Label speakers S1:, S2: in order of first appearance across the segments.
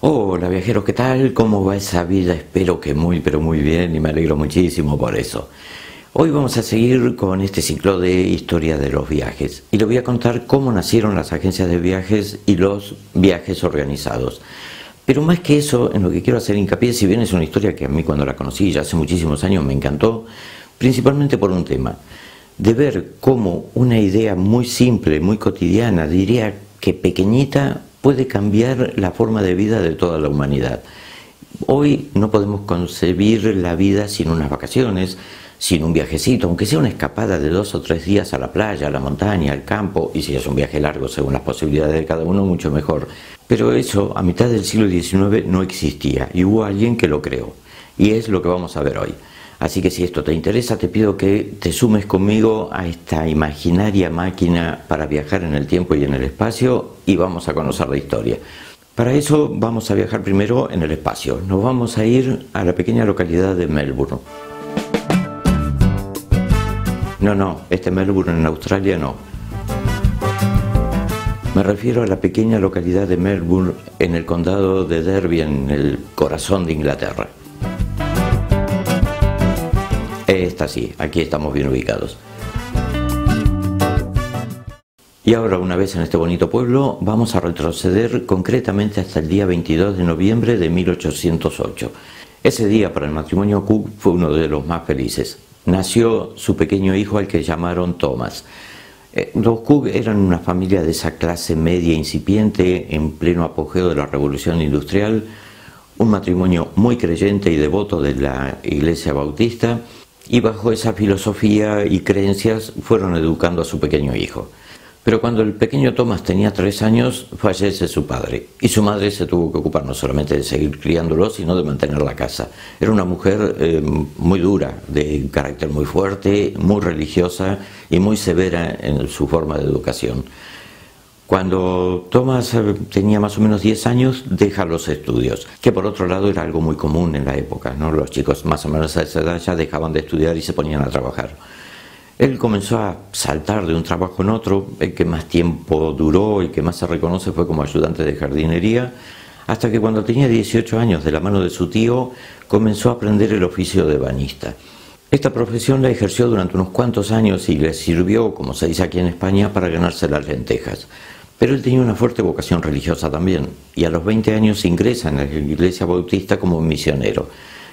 S1: Hola viajeros, ¿qué tal? ¿Cómo va esa vida? Espero que muy, pero muy bien y me alegro muchísimo por eso. Hoy vamos a seguir con este ciclo de historia de los viajes y les voy a contar cómo nacieron las agencias de viajes y los viajes organizados. Pero más que eso, en lo que quiero hacer hincapié, si bien es una historia que a mí cuando la conocí ya hace muchísimos años me encantó, principalmente por un tema, de ver cómo una idea muy simple, muy cotidiana, diría que pequeñita, puede cambiar la forma de vida de toda la humanidad. Hoy no podemos concebir la vida sin unas vacaciones, sin un viajecito, aunque sea una escapada de 2 o 3 días a la playa, a la montaña, al campo, y si es un viaje largo según las posibilidades de cada uno, mucho mejor. Pero eso a mitad del siglo XIX no existía y hubo alguien que lo creó, y es lo que vamos a ver hoy. Así que si esto te interesa, te pido que te sumes conmigo a esta imaginaria máquina para viajar en el tiempo y en el espacio y vamos a conocer la historia. Para eso vamos a viajar primero en el espacio. Nos vamos a ir a la pequeña localidad de Melbourne. No, Melbourne en Australia no. Me refiero a la pequeña localidad de Melbourne en el condado de Derby, en el corazón de Inglaterra. Esta sí, aquí estamos bien ubicados. Y ahora, una vez en este bonito pueblo, vamos a retroceder concretamente hasta el día 22 de noviembre de 1808. Ese día para el matrimonio Cook fue uno de los más felices. Nació su pequeño hijo al que llamaron Thomas. Los Cook eran una familia de esa clase media incipiente en pleno apogeo de la Revolución Industrial, un matrimonio muy creyente y devoto de la Iglesia Bautista, y bajo esa filosofía y creencias fueron educando a su pequeño hijo. Pero cuando el pequeño Thomas tenía 3 años, fallece su padre, y su madre se tuvo que ocupar no solamente de seguir criándolo, sino de mantener la casa. Era una mujer muy dura, de carácter muy fuerte, muy religiosa y muy severa en su forma de educación. Cuando Thomas tenía más o menos 10 años, deja los estudios, que por otro lado era algo muy común en la época, ¿no? Los chicos más o menos a esa edad ya dejaban de estudiar y se ponían a trabajar. Él comenzó a saltar de un trabajo en otro, el que más tiempo duró y que más se reconoce fue como ayudante de jardinería, hasta que cuando tenía 18 años, de la mano de su tío, comenzó a aprender el oficio de ebanista. Esta profesión la ejerció durante unos cuantos años y le sirvió, como se dice aquí en España, para ganarse las lentejas. Pero él tenía una fuerte vocación religiosa también, y a los 20 años ingresa en la Iglesia Bautista como misionero.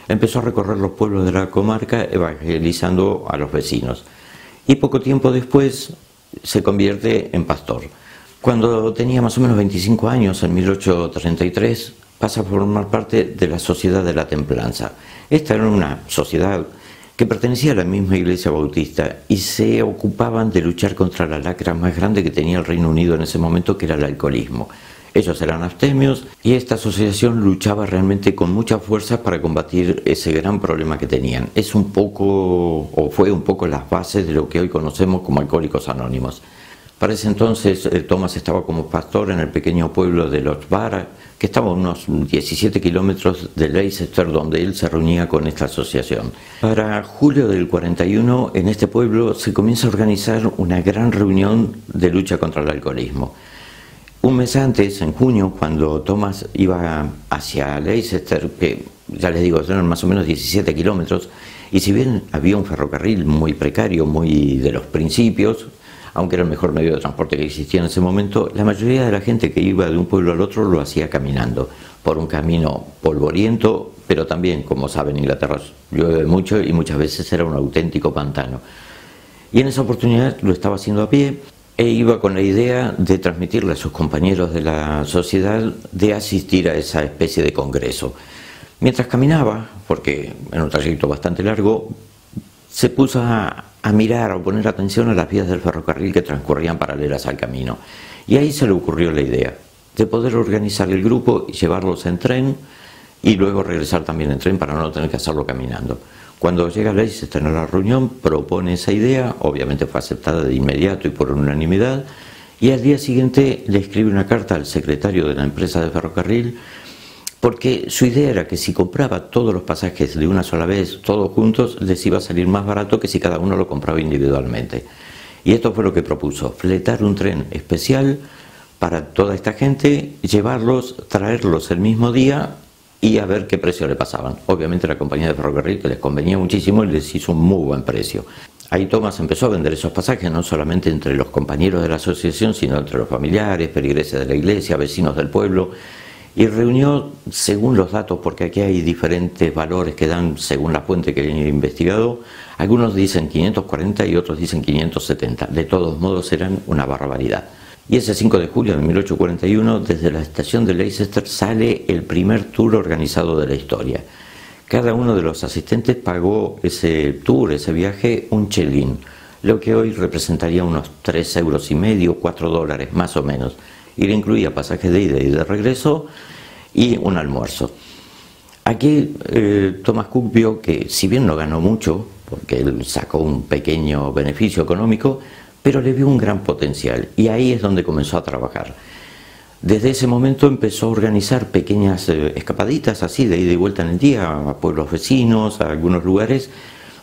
S1: Empezó a recorrer los pueblos de la comarca evangelizando a los vecinos. Y poco tiempo después se convierte en pastor. Cuando tenía más o menos 25 años, en 1833, pasa a formar parte de la Sociedad de la Templanza. Esta era una sociedad que pertenecía a la misma Iglesia Bautista y se ocupaban de luchar contra la lacra más grande que tenía el Reino Unido en ese momento, que era el alcoholismo. Ellos eran abstemios y esta asociación luchaba realmente con mucha fuerza para combatir ese gran problema que tenían. Es un poco, o fue un poco, las bases de lo que hoy conocemos como Alcohólicos Anónimos. Para ese entonces Thomas estaba como pastor en el pequeño pueblo de Lochbara, que estaba a unos 17 kilómetros de Leicester, donde él se reunía con esta asociación. Para julio del 41, en este pueblo se comienza a organizar una gran reunión de lucha contra el alcoholismo. Un mes antes, en junio, cuando Thomas iba hacia Leicester, que ya les digo, eran más o menos 17 kilómetros, y si bien había un ferrocarril muy precario, muy de los principios, aunque era el mejor medio de transporte que existía en ese momento, la mayoría de la gente que iba de un pueblo al otro lo hacía caminando, por un camino polvoriento, pero también, como saben, en Inglaterra llueve mucho y muchas veces era un auténtico pantano. Y en esa oportunidad lo estaba haciendo a pie e iba con la idea de transmitirle a sus compañeros de la sociedad de asistir a esa especie de congreso. Mientras caminaba, porque era un trayecto bastante largo, se puso a mirar, a poner atención a las vías del ferrocarril que transcurrían paralelas al camino. Y ahí se le ocurrió la idea de poder organizar el grupo y llevarlos en tren y luego regresar también en tren para no tener que hacerlo caminando. Cuando llega Leicester a la reunión, propone esa idea, obviamente fue aceptada de inmediato y por unanimidad, y al día siguiente le escribe una carta al secretario de la empresa de ferrocarril, porque su idea era que si compraba todos los pasajes de una sola vez, todos juntos, les iba a salir más barato que si cada uno lo compraba individualmente. Y esto fue lo que propuso: fletar un tren especial para toda esta gente, llevarlos, traerlos el mismo día y a ver qué precio le pasaban. Obviamente la compañía de ferrocarril, que les convenía muchísimo, les hizo un muy buen precio. Ahí Thomas empezó a vender esos pasajes no solamente entre los compañeros de la asociación, sino entre los familiares, feligreses de la iglesia, vecinos del pueblo, y reunió, según los datos, porque aquí hay diferentes valores que dan según la fuente que he investigado, algunos dicen 540 y otros dicen 570, de todos modos eran una barbaridad. Y ese 5 de julio de 1841, desde la estación de Leicester sale el primer tour organizado de la historia. Cada uno de los asistentes pagó ese tour, ese viaje, un chelín, lo que hoy representaría unos 3,5 €, $4 más o menos. Y le incluía pasajes de ida y de regreso y un almuerzo. Aquí Thomas Cook vio que, si bien no ganó mucho, porque él sacó un pequeño beneficio económico, pero le vio un gran potencial y ahí es donde comenzó a trabajar. Desde ese momento empezó a organizar pequeñas escapaditas así de ida y vuelta en el día a pueblos vecinos, a algunos lugares,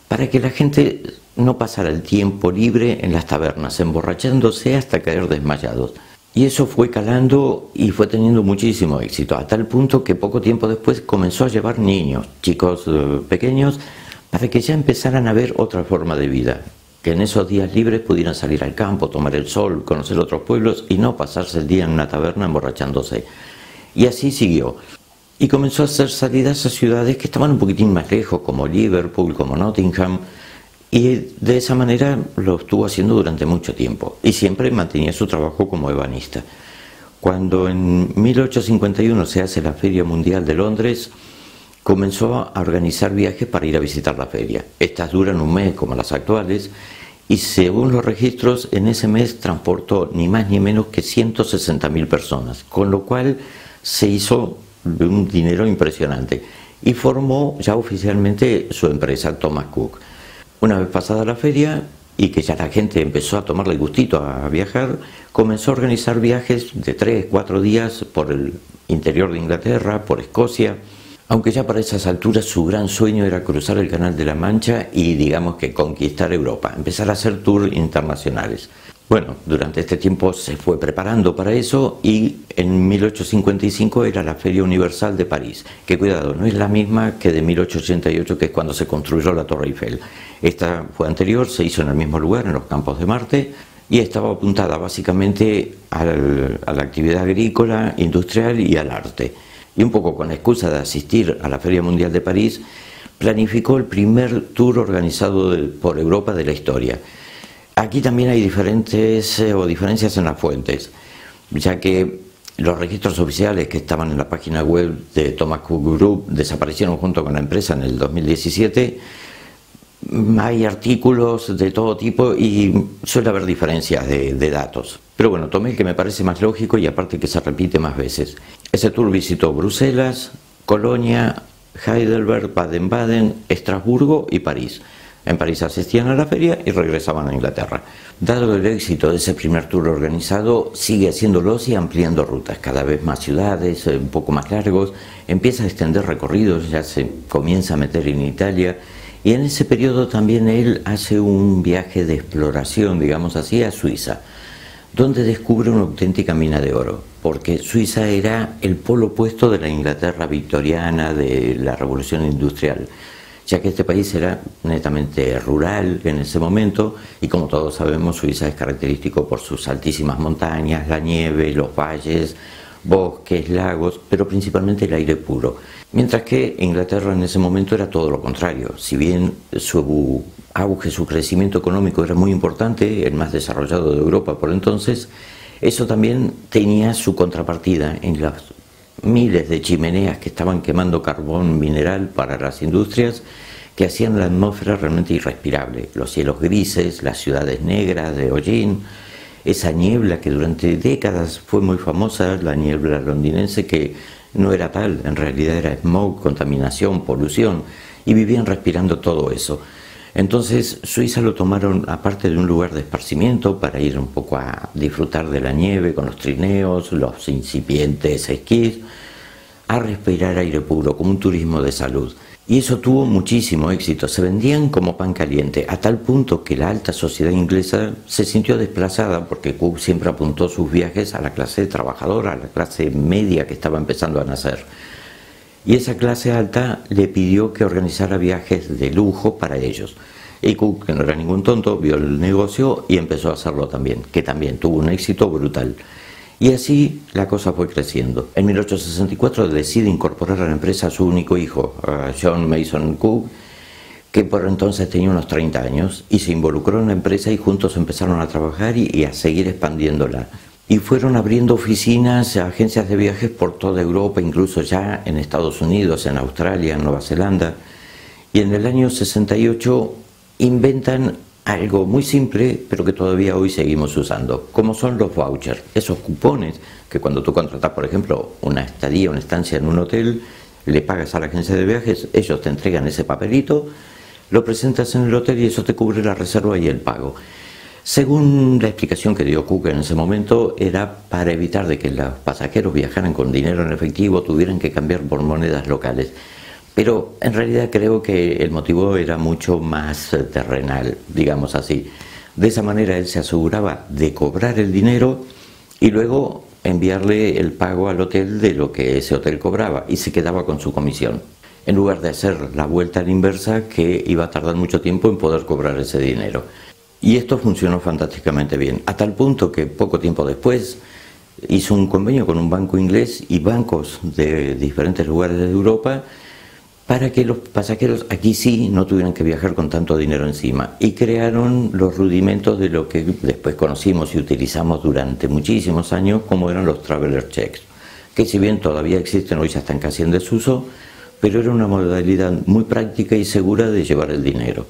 S1: para que la gente no pasara el tiempo libre en las tabernas, emborrachándose hasta caer desmayados. Y eso fue calando y fue teniendo muchísimo éxito, a tal punto que poco tiempo después comenzó a llevar niños, chicos pequeños, para que ya empezaran a ver otra forma de vida, que en esos días libres pudieran salir al campo, tomar el sol, conocer otros pueblos y no pasarse el día en una taberna emborrachándose. Y así siguió. Y comenzó a hacer salidas a ciudades que estaban un poquitín más lejos, como Liverpool, como Nottingham, y de esa manera lo estuvo haciendo durante mucho tiempo y siempre mantenía su trabajo como ebanista. Cuando en 1851 se hace la Feria Mundial de Londres, comenzó a organizar viajes para ir a visitar la feria. Estas duran un mes como las actuales y según los registros en ese mes transportó ni más ni menos que 160.000 personas, con lo cual se hizo de un dinero impresionante y formó ya oficialmente su empresa Thomas Cook. Una vez pasada la feria y que ya la gente empezó a tomarle gustito a viajar, comenzó a organizar viajes de 3, 4 días por el interior de Inglaterra, por Escocia, aunque ya para esas alturas su gran sueño era cruzar el Canal de la Mancha y digamos que conquistar Europa, empezar a hacer tours internacionales. Bueno, durante este tiempo se fue preparando para eso y en 1855 era la Feria Universal de París, que cuidado, no es la misma que de 1888, que es cuando se construyó la Torre Eiffel. Esta fue anterior, se hizo en el mismo lugar, en los Campos de Marte, y estaba apuntada básicamente a la actividad agrícola, industrial y al arte. Y un poco con la excusa de asistir a la Feria Mundial de París, planificó el primer tour organizado por Europa de la historia. Aquí también hay diferencias en las fuentes, ya que los registros oficiales que estaban en la página web de Thomas Cook Group desaparecieron junto con la empresa en el 2017. Hay artículos de todo tipo y suele haber diferencias de datos. Pero bueno, tomé el que me parece más lógico y aparte que se repite más veces. Ese tour visitó Bruselas, Colonia, Heidelberg, Baden-Baden, Estrasburgo y París. En París asistían a la feria y regresaban a Inglaterra. Dado el éxito de ese primer tour organizado, sigue haciéndolos y ampliando rutas, cada vez más ciudades, un poco más largos, empieza a extender recorridos, ya se comienza a meter en Italia, y en ese periodo también él hace un viaje de exploración, digamos así, a Suiza, donde descubre una auténtica mina de oro, porque Suiza era el polo opuesto de la Inglaterra victoriana, de la Revolución Industrial, ya que este país era netamente rural en ese momento y como todos sabemos Suiza es característico por sus altísimas montañas, la nieve, los valles, bosques, lagos, pero principalmente el aire puro. Mientras que Inglaterra en ese momento era todo lo contrario, si bien su auge, su crecimiento económico era muy importante, el más desarrollado de Europa por entonces, eso también tenía su contrapartida en las miles de chimeneas que estaban quemando carbón mineral para las industrias que hacían la atmósfera realmente irrespirable. Los cielos grises, las ciudades negras de hollín, esa niebla que durante décadas fue muy famosa, la niebla londinense, que no era tal, en realidad era smog, contaminación, polución, y vivían respirando todo eso. Entonces Suiza lo tomaron aparte de un lugar de esparcimiento para ir un poco a disfrutar de la nieve con los trineos, los incipientes esquís, a respirar aire puro, como un turismo de salud. Y eso tuvo muchísimo éxito, se vendían como pan caliente, a tal punto que la alta sociedad inglesa se sintió desplazada porque Cook siempre apuntó sus viajes a la clase trabajadora, a la clase media que estaba empezando a nacer. Y esa clase alta le pidió que organizara viajes de lujo para ellos. Y Cook, que no era ningún tonto, vio el negocio y empezó a hacerlo también, que también tuvo un éxito brutal. Y así la cosa fue creciendo. En 1864 decide incorporar a la empresa a su único hijo, a John Mason Cook, que por entonces tenía unos 30 años, y se involucró en la empresa y juntos empezaron a trabajar y a seguir expandiéndola. Y fueron abriendo oficinas, agencias de viajes por toda Europa, incluso ya en Estados Unidos, en Australia, en Nueva Zelanda. Y en el año 68 inventan algo muy simple, pero que todavía hoy seguimos usando, como son los vouchers, esos cupones que cuando tú contratas, por ejemplo, una estadía, una estancia en un hotel, le pagas a la agencia de viajes, ellos te entregan ese papelito, lo presentas en el hotel y eso te cubre la reserva y el pago. Según la explicación que dio Cook en ese momento, era para evitar de que los pasajeros viajaran con dinero en efectivo, tuvieran que cambiar por monedas locales. Pero en realidad creo que el motivo era mucho más terrenal, digamos así. De esa manera él se aseguraba de cobrar el dinero y luego enviarle el pago al hotel de lo que ese hotel cobraba y se quedaba con su comisión, en lugar de hacer la vuelta a la inversa que iba a tardar mucho tiempo en poder cobrar ese dinero. Y esto funcionó fantásticamente bien, a tal punto que poco tiempo después hizo un convenio con un banco inglés y bancos de diferentes lugares de Europa para que los pasajeros aquí sí no tuvieran que viajar con tanto dinero encima. Y crearon los rudimentos de lo que después conocimos y utilizamos durante muchísimos años, como eran los traveler checks, que si bien todavía existen, hoy ya están casi en desuso, pero era una modalidad muy práctica y segura de llevar el dinero.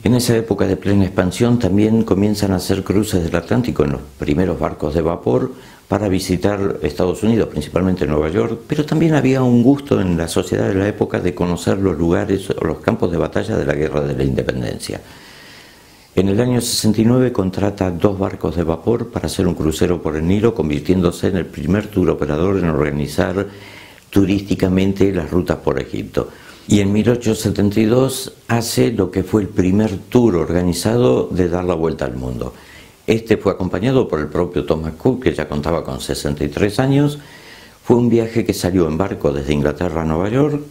S1: En esa época de plena expansión también comienzan a hacer cruces del Atlántico en los primeros barcos de vapor para visitar Estados Unidos, principalmente Nueva York, pero también había un gusto en la sociedad de la época de conocer los lugares o los campos de batalla de la Guerra de la Independencia. En el año 69 contrata 2 barcos de vapor para hacer un crucero por el Nilo, convirtiéndose en el primer tour operador en organizar turísticamente las rutas por Egipto. Y en 1872 hace lo que fue el primer tour organizado de dar la vuelta al mundo. Este fue acompañado por el propio Thomas Cook, que ya contaba con 63 años. Fue un viaje que salió en barco desde Inglaterra a Nueva York,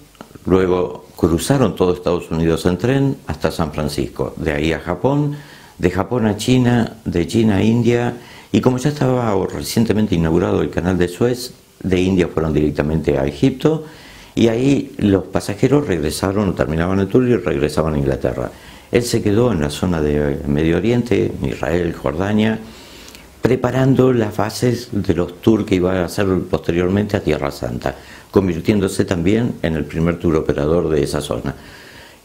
S1: luego cruzaron todo Estados Unidos en tren hasta San Francisco, de ahí a Japón, de Japón a China, de China a India, y como ya estaba recientemente inaugurado el canal de Suez, de India fueron directamente a Egipto, y ahí los pasajeros regresaron, terminaban el tour y regresaban a Inglaterra. Él se quedó en la zona de Medio Oriente, Israel, Jordania, preparando las bases de los tours que iba a hacer posteriormente a Tierra Santa, convirtiéndose también en el primer tour operador de esa zona.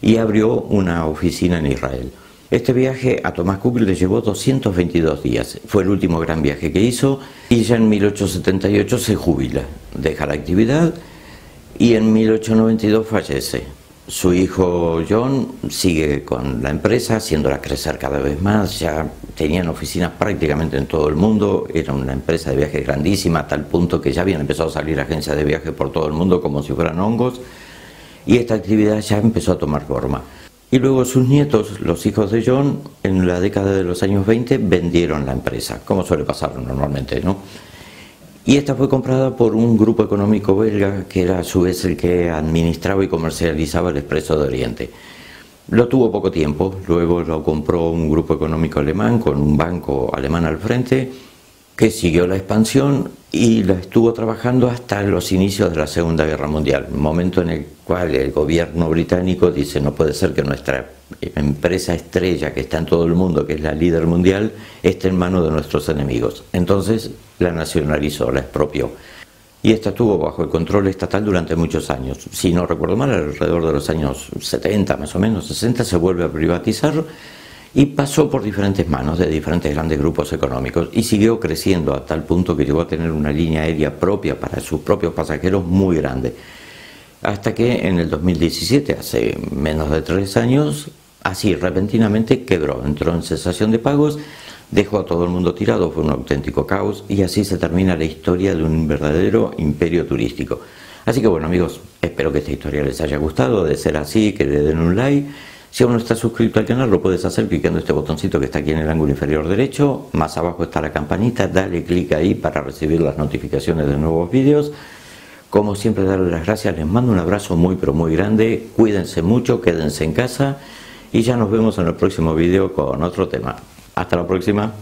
S1: Y abrió una oficina en Israel. Este viaje a Thomas Cook le llevó 222 días. Fue el último gran viaje que hizo y ya en 1878 se jubila, deja la actividad y en 1892 fallece. Su hijo John sigue con la empresa, haciéndola crecer cada vez más. Ya tenían oficinas prácticamente en todo el mundo. Era una empresa de viajes grandísima, a tal punto que ya habían empezado a salir agencias de viaje por todo el mundo como si fueran hongos. Y esta actividad ya empezó a tomar forma. Y luego sus nietos, los hijos de John, en la década de los años 20, vendieron la empresa, como suele pasar normalmente, ¿no? Y esta fue comprada por un grupo económico belga que era a su vez el que administraba y comercializaba el Expreso de Oriente. Lo tuvo poco tiempo, luego lo compró un grupo económico alemán con un banco alemán al frente que siguió la expansión y la estuvo trabajando hasta los inicios de la Segunda Guerra Mundial, momento en el cual el gobierno británico dice no puede ser que nuestra empresa estrella que está en todo el mundo, que es la líder mundial, esté en manos de nuestros enemigos. Entonces la nacionalizó, la expropió. Y esta estuvo bajo el control estatal durante muchos años. Si no recuerdo mal, alrededor de los años 70, más o menos, 60, se vuelve a privatizar y pasó por diferentes manos de diferentes grandes grupos económicos y siguió creciendo a tal punto que llegó a tener una línea aérea propia para sus propios pasajeros muy grande. Hasta que en el 2017, hace menos de 3 años, así repentinamente quebró, entró en cesación de pagos, dejó a todo el mundo tirado, fue un auténtico caos y así se termina la historia de un verdadero imperio turístico. Así que bueno amigos, espero que esta historia les haya gustado. De ser así, que le den un like. Si aún no estás suscrito al canal, lo puedes hacer clicando este botoncito que está aquí en el ángulo inferior derecho. Más abajo está la campanita, dale clic ahí para recibir las notificaciones de nuevos vídeos. Como siempre, darles las gracias, les mando un abrazo muy pero muy grande. Cuídense mucho, quédense en casa y ya nos vemos en el próximo vídeo con otro tema. Hasta la próxima.